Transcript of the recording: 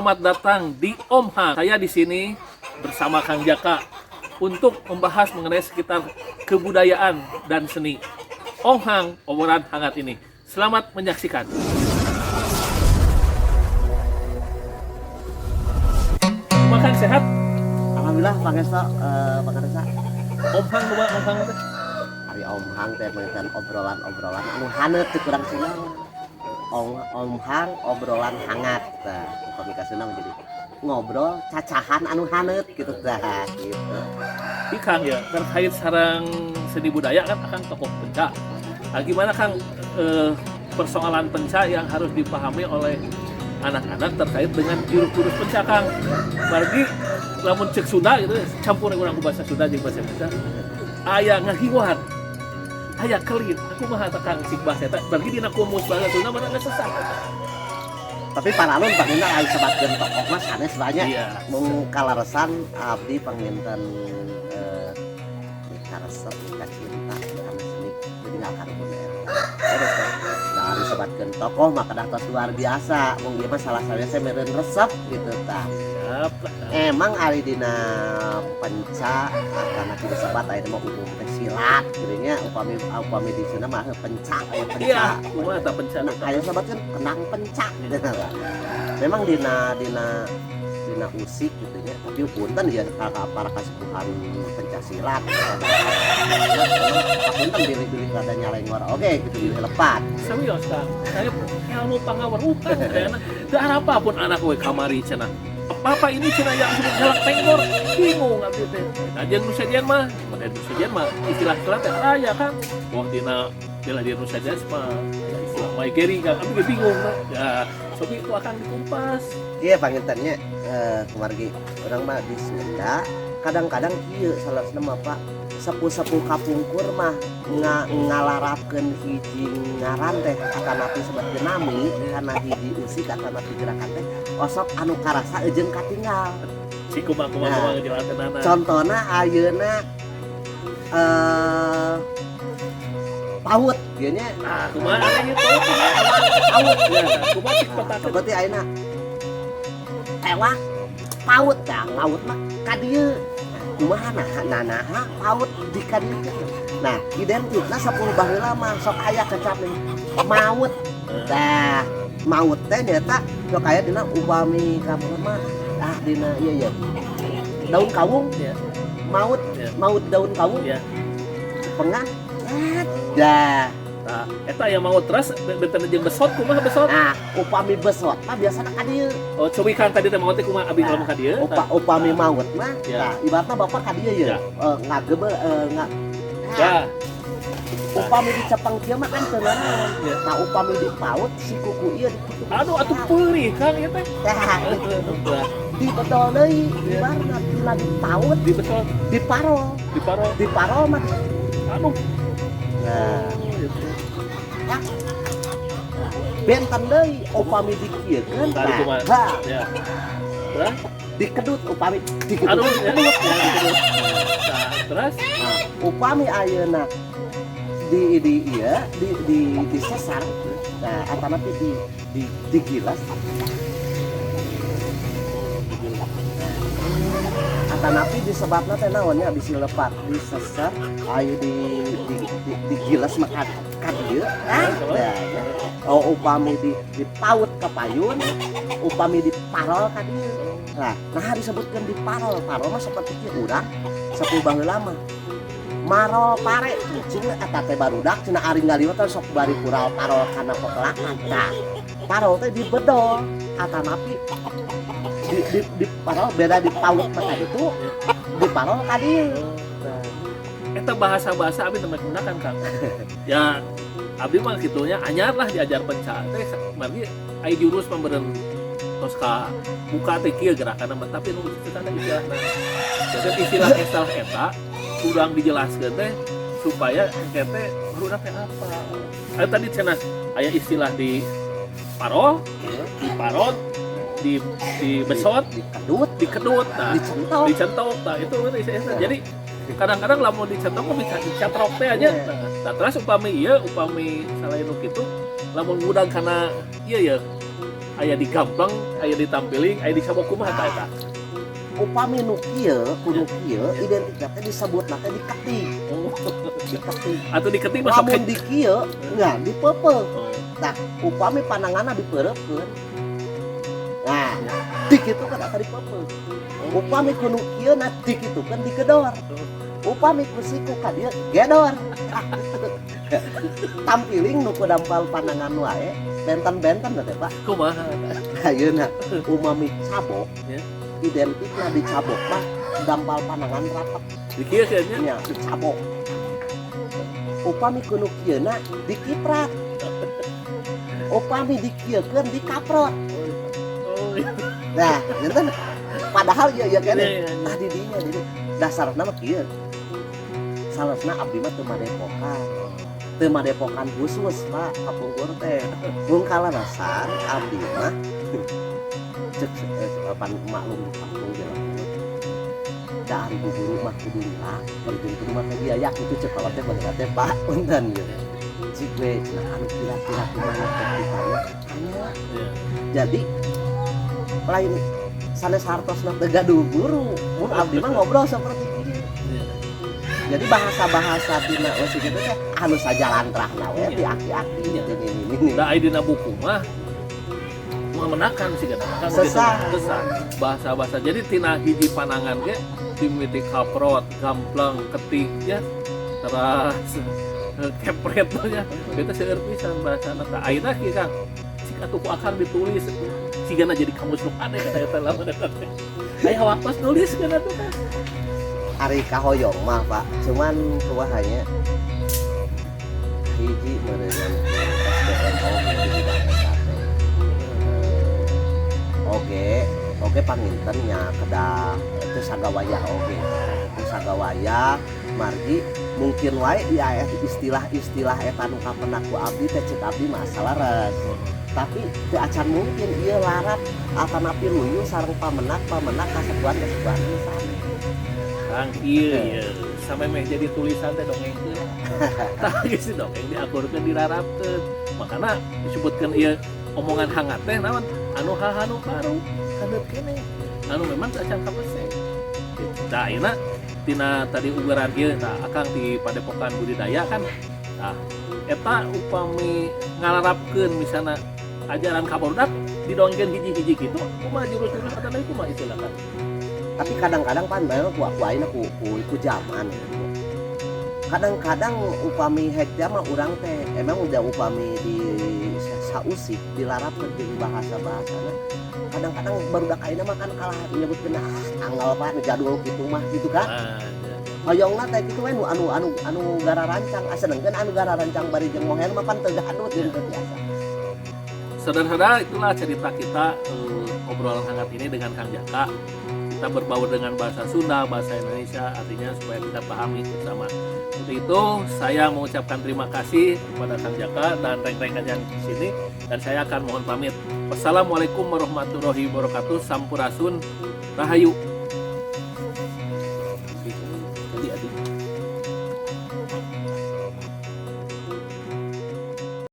Selamat datang di Om Hang. Saya di sini bersama Kang Jaka untuk membahas mengenai sekitar kebudayaan dan seni. Om Hang, obrolan hangat ini. Selamat menyaksikan. Makan sehat? Alhamdulillah Pak Gesto, Pak Karesa. Om Hang, coba Om Hang. Hari Om Hang teh mengetan obrolan anu haneut teu kurang sinau. Om Hang obrolan hangat. Tah, komunikasina jadi ngobrol cacahan anu haneut gitu tah gitu. Di Kang ya, terkait sarang seni budaya kan akan tokoh penca. Nah, gimana Kang persoalan penca yang harus dipahami oleh anak-anak terkait dengan jurus-jurus penca Kang? Bagi lamun cek Sunda gitu, campur dengan bahasa Sunda jeung bahasa Indonesia. Aya ngahiwat, aya kelit. Aku mah eta Kang sik bahasa eta. Bagi dina kumus bahasa Sunda mana geus sesat. Tapi paralun panginten aya sabatkeun tokoh mah sanes banyak. Iya. Mung kalaresan abdi panginten karesep cinta karena seni meninggalkan budaya. Nah, disebatkeun tokoh mah kadah luar biasa. Mung ieu mah salah satunya meureun resep gitu tah. Siap. Emang ari dina penca karena tidak sebat aya mah umum teh silat kieunya upami di sana mah penca aya penca. Iya, kumaha eta penca? Nah, aya sabatkeun kenang penca gitu lah. Memang dina usik gitu nya, tapi punten ya para kasepuhan penca silat. Punten diri rada nyalengor oge gitu diri lepat. Serius Kang, saya ilmu pangaweruhan kayaknya. Teu apapun anak we kamari cenah. Apa ini cenah yang sudah nyalak tenggor, bingung abdi teh. Nah, jeung nu sajian mah, istilah-istilah teh aya Kang. Wah dina bela diri nu sajian mah istilah maigeri Kang, abdi bingung mah. Ya, sobi itu akan dikumpas. Iya pangintennya kemargi orang mah di Sunda kadang-kadang kieu salasna mah Pak sepuh-sepuh kapungkur mah ngalarapkeun hiji ngaran teh atanapi sebatkeun nami kana hiji usik atanapi gerakan teh osok anu karasa eujeun katinggal. Si kumaha ngejelakeunana. Contona ayeuna paut ieu nya. Nah, kumaha aya gitu. Awet ya, kumaha cik petakeun. Seperti ayeuna tewak paut dah paut mah ka dieu. Kumaha nah paut di ka dieu. Nah, identikna 10 baheula mah sok aya kecap nih. Maut. Tah, maut teh nyata sok aya dina upami kamu mah dina ieu daun kawung Ya. maut Ya. maut daun kawung Ya. pengan dah. Nah, eta yang mau terus benten jeung besot kumaha besot? Nah, upami besot mah biasana ka dieu. Oh, cobi kan tadi teh mau teh kumaha abi ngomong ka dieu. Upami maut mah Ya. nah ibaratna bapak ka dieu Ya. ya. Ngagebe Ya. upami di cepeng kieu mah kan teu naon. Ya. Nah, upami di paut si kuku ieu ditutup. Aduh atuh peurih Kang ieu teh. Tah, di bedol deui ibaratna tina di paut Di besot, di parol. di paro. Di parol mah. Aduh. Nah, Gitu. ya. Benten deui upami dikieun Tadi kumaha? tah. Ya. Terus? Dikedut upami dikedut. Aduh, ya. Ya, gitu. Nah, terus? Nah, upami ayeuna di sesar. Nah, atanapi digilas. Atanapi disebabna teh naon nya bisi lepat di sesar ayo digilas maka ka dieu. Oh, upami di paut ka payun, upami di parol ka dieu. Nah disebutkan di parol mah seperti kieu urang sapu baheula mah marol pare cing eta teh barudak cenah ari ngaliwat sok bari kural parol kana pekelakan. Nah, parol teh di bedol atanapi di parol beda di paut mah itu di parol ka dieu. Eta bahasa-bahasa abi teu menggunakan Kang. Ya abdi mah kitunya anyar lah diajar penca teh mari aya jurus pemberen tos ka buka teh kieu gerakanna mah tapi nu tanda istilahna. Jadi istilah eta urang dijelaskeun teh supaya ente urang teh apa. Aya tadi cenah aya istilah di parol, di besot, dikedut, nah, dicentok, nah itu istilahnya. Jadi kadang-kadang lamun dicentok bisa dicatrok teh aja. Nah, terus upami selain kitu lamun ngudang kana ieu ya aya di Gamplang, aya di Tampiling, aya di Sabok kumaha tah eta? Upami nu kieu kudu kieu identitasnya disebutna teh diketing. Diketing. Atau diketing masuk Lamun di kieu nya dipeupeung. Oh, Nah, upami pananganna dipeureupkeun. Nah, dik itu kan asa dipeupeung. Upami kudu kieu na dik itu kan digedor. Upami ku siku ka dieu gedor. Tampiling nu kudampal panangan wae benten-benten teh Pak. kumaha? Ayeuna umami cabok Ya. identikna di cabok mah dampal panangan rapat Di kieu nya. nya di cabok. Upami kudu kieu na dikiprat. Upami dikiekeun dikaprot. Oh, iya. Nah, ngenten padahal ya kene Iya, iya. tadi dinya jadi dasarna mah kieu. Salesna abdi mah teu madepokan. Teu madepokan khusus Pak kapungkur teh. Mun kalarasan abdi mah cek pan maklum di kampung jalan da ari guru mah kudu lila pergi kudu mah teh biaya kitu cek kalau teh bener teh Pak punten gitu. Cik we nah anu kira-kira kumaha teh ditanya tanya. Iya. Jadi lain sanes hartosna teu gaduh guru. Mun abdi mah ngobrol seperti ini. Iya. Jadi bahasa-bahasa tina eusi kitu teh anu sajalantrahna we Iya. di aki-aki Iya. jeung ini. Da aya dina buku mah menakan sih kan Sesah. bahasa-bahasa jadi tina hiji panangan ge dimiti kaprot gamplang ketik ya terus kepret nya kita seueur pisan bahasana tah ayeuna kieu Kang sik atuh ku akang ditulis sigana jadi kamus nu aneh kata eta lamun eta teh aya waktos nulis kana tuh kan Ari kahoyong mah Pak, cuman kuahanya hiji meureun SDM di bidang oke panginten nya kedah teu sagawayah oge. Teu sagawayah margi mungkin wae ya istilah-istilah eta nu kapendak ku abdi teh cek abdi mah salaras. Tapi teu acan mungkin ieu larat atanapi luyu sareng pamenak kasepuan pisan. Kang ieu ya sampai meh jadi tulisan teh dongengkeun tah geus dongeng diakurkeun dirarapkeun makana disebutkeun ieu omongan hangat teh naon anu hahanu baru handeup kene anu memang teu acan kapeseng tah ayeuna tina tadi ugeran ieu tah akang di Padepokan Budidaya kan tah eta upami ngalarapkeun misalna ajaran kabarudak didongengkeun hiji-hiji kitu kumaha jurus-jurus eta teh kumaha istilahna Tapi kadang-kadang pan bae ku aina ku zaman. Kadang-kadang upami hekja mah urang teh emang udah upami di sausik dilarapkeun jeung bahasa-bahasana. Kadang-kadang barudak ayeuna mah kan kalah nyebutkeun tanggal Pak nu jadul kitu mah gitu kan. Hoyongna teh kitu we anu gara rancang asenengkeun anu gara rancang bari jeung moher mah pan teu gaduh jeung biasa. Saudara-saudara, itulah cerita kita obrolan hangat ini dengan Kang Jaka. Kita berbaur dengan bahasa Sunda, bahasa Indonesia, artinya supaya kita pahami bersama. Untuk itu, saya mengucapkan terima kasih kepada Kang Jaka dan reng-rengan yang di sini. Dan saya akan mohon pamit. Wassalamualaikum warahmatullahi wabarakatuh. Sampurasun, Rahayu.